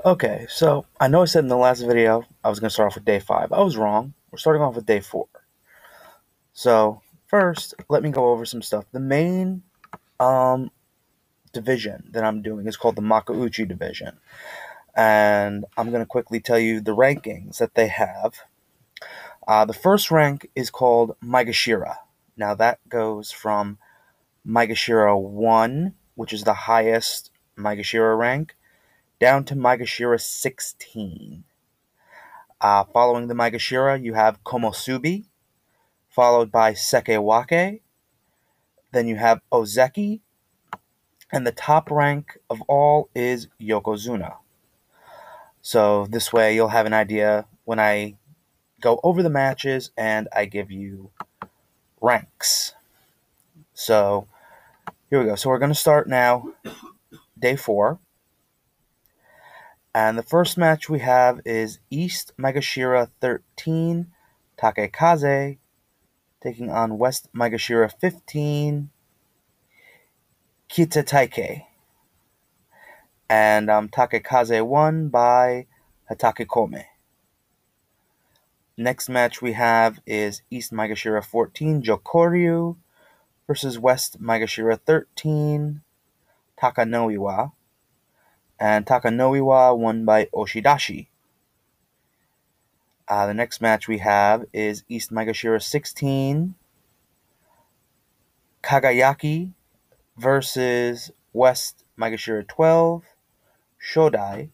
Okay, so I know I said in the last video I was going to start off with day 5. I was wrong. We're starting off with day 4. So, first, let me go over some stuff. The main um, division that I'm doing is called the Makauchi division. And I'm going to quickly tell you the rankings that they have. The first rank is called Maegashira. Now, that goes from Maegashira 1, which is the highest Maegashira rank, down to Maegashira 16. Following the Maegashira, you have Komosubi, followed by Sekewake. Then you have Ozeki, and the top rank of all is Yokozuna. So this way you'll have an idea when I go over the matches and I give you ranks. So here we go. So we're going to start now, day 4. And the first match we have is East Maegashira 13, Takekaze, taking on West Maegashira 15, Kitataike. And Takekaze won by Hatake Kome. Next match we have is East Maegashira 14, Jokoryu versus West Maegashira 13, Takanoiwa. And Takanoiwa won by Oshidashi. The next match we have is East Maegashira 16, Kagayaki versus West Maegashira 12, Shodai.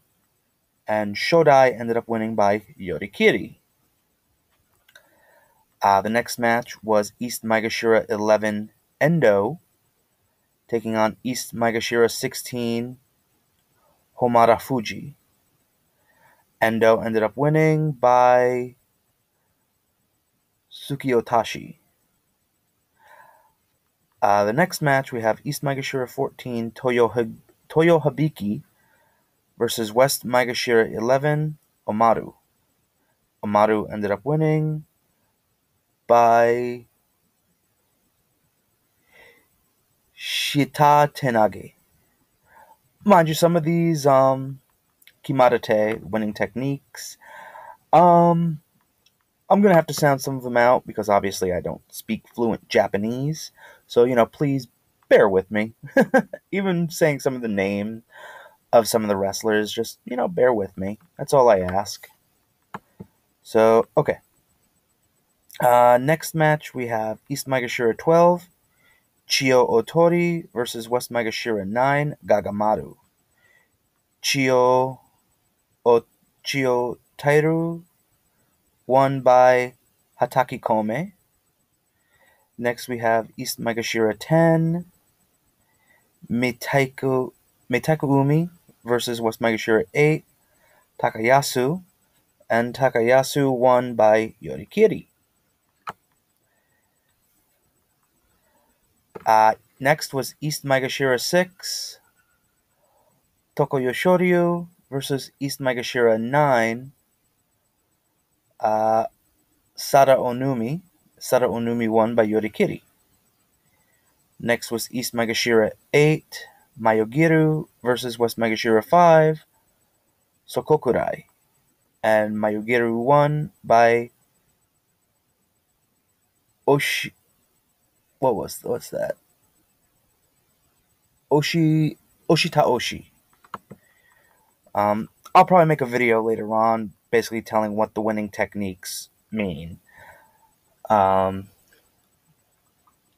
And Shodai ended up winning by Yorikiri. The next match was East Maegashira 11, Endo, taking on East Maegashira 16, Homara Fuji. Endo ended up winning by Tsukiotashi. The next match we have East Maegashira 14, Toyo Habiki versus West Maegashira 11, Omaru. Omaru ended up winning by Shita Tenage. Mind you, some of these Kimadate winning techniques, I'm going to have to sound some of them out because obviously I don't speak fluent Japanese. So, please bear with me. Even saying some of the name of some of the wrestlers, just, bear with me. That's all I ask. So, okay. Next match, we have East Maegashira 12, Chio Otori versus West Maegashira 9, Gagamaru. Chio Tairu won by Hatake Kome. Next, we have East Maegashira 10, Meitaku Umi versus West Maegashira 8, Takayasu. And Takayasu won by Yorikiri. Next was East Maegashira 6, Tokoyoshoryu versus East Maegashira 9, Sada Onumi. Sada Onumi won by Yorikiri. Next was East Maegashira 8, Mayogiru versus West Maegashira 5, Sokokurai. And Mayogiru won by what's that? Oshitaoshi. I'll probably make a video later on basically telling what the winning techniques mean. So,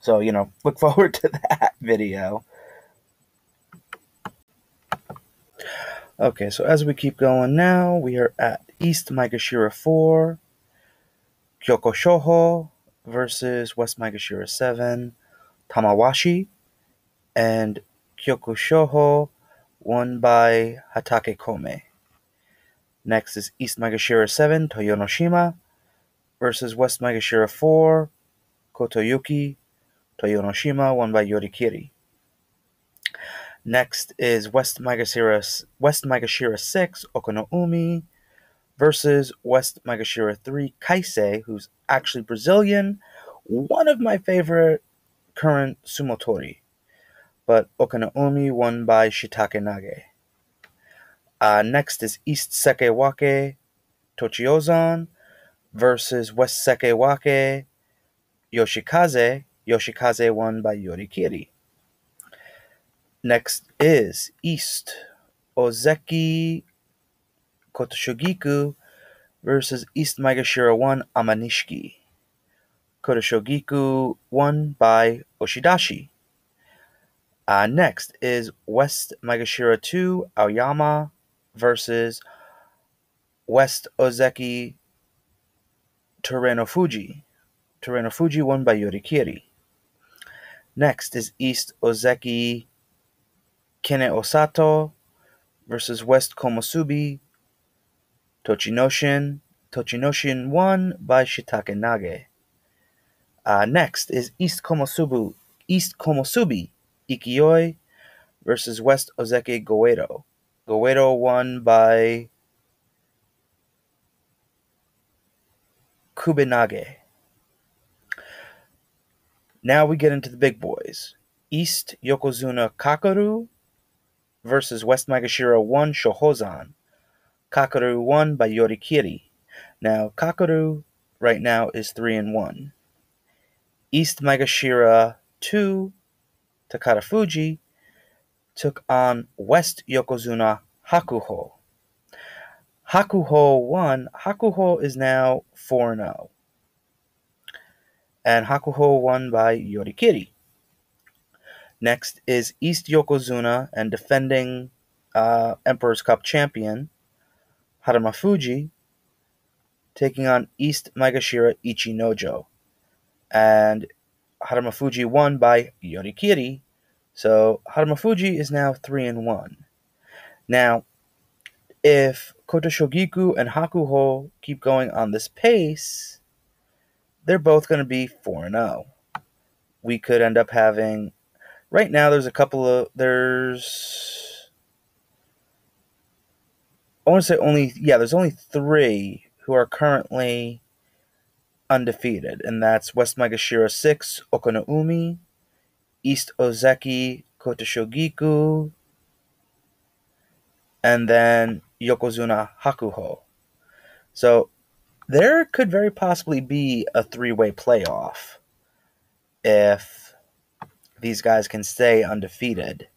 look forward to that video. Okay, so as we keep going now, we are at East Maegashira 4, Kyoko Shoho versus West Maegashira 7, Tamawashi. And Kyoko Shoho won by Hatake Kome. Next is East Maegashira 7, Toyonoshima versus West Maegashira 4, Kotoyuki. Toyonoshima won by Yorikiri. Next is West Maegashira 6, Okonoumi versus West Maegashira 3, Kaisei, who's actually Brazilian, one of my favorite current sumotori. But Okonoumi won by Shitake Nage. Next is East Sekewake Tochiozan versus West Sekewake Yoshikaze. Yoshikaze won by Yorikiri. Next is East Ozeki Kotoshogiku versus East Maegashira 1 Amanishiki. Kotoshogiku won by Oshidashi. Next is West Maegashira 2 Aoyama versus West Ozeki Torenofuji. Torenofuji won by Yorikiri. Next is East Ozeki Kene Osato versus West Komusubi Tochinoshin. Tochinoshin won by Shitake Nage. Next is East Komusubi Ikiyoi versus West Ozeki Goedo. Goedo won by Kubenage. Now we get into the big boys. East Yokozuna Kakaru versus West Maegashira 1 Shohozan. Kakaru won by Yorikiri. Now Kakaru right now is 3-1. East Maegashira 2 Takara Fuji took on West Yokozuna Hakuho. Hakuho won. Hakuho is now 4-0. And Hakuho won by Yorikiri. Next is East Yokozuna and defending Emperor's Cup champion Haruma Fuji taking on East Maegashira Ichinojo. And Haruma Fuji won by Yorikiri. So Haruma Fuji is now 3-1. Now, if Kotoshogiku and Hakuho keep going on this pace, they're both going to be 4-0. We could end up having... Right now, there's only 3 who are currently undefeated, and that's West Maegashira 6 Okonoumi, East Ozeki Kotoshogiku, and then Yokozuna Hakuho. So there could very possibly be a 3-way playoff if these guys can stay undefeated.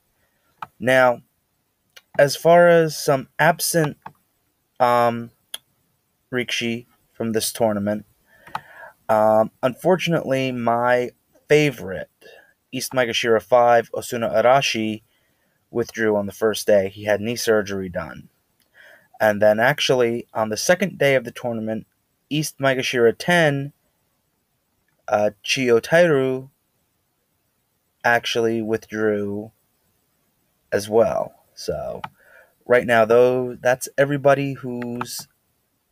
Now, as far as some absent Rikishi from this tournament, unfortunately, my favorite, East Maegashira 5 Osuna Arashi, withdrew on the first day. He had knee surgery done. And then actually, on the second day of the tournament, East Maegashira 10 Chiyotairu actually withdrew as well. So right now, though, that's everybody who's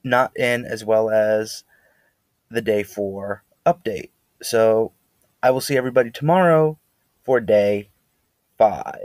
not in, as well as the day 4 update. So I will see everybody tomorrow for day 5.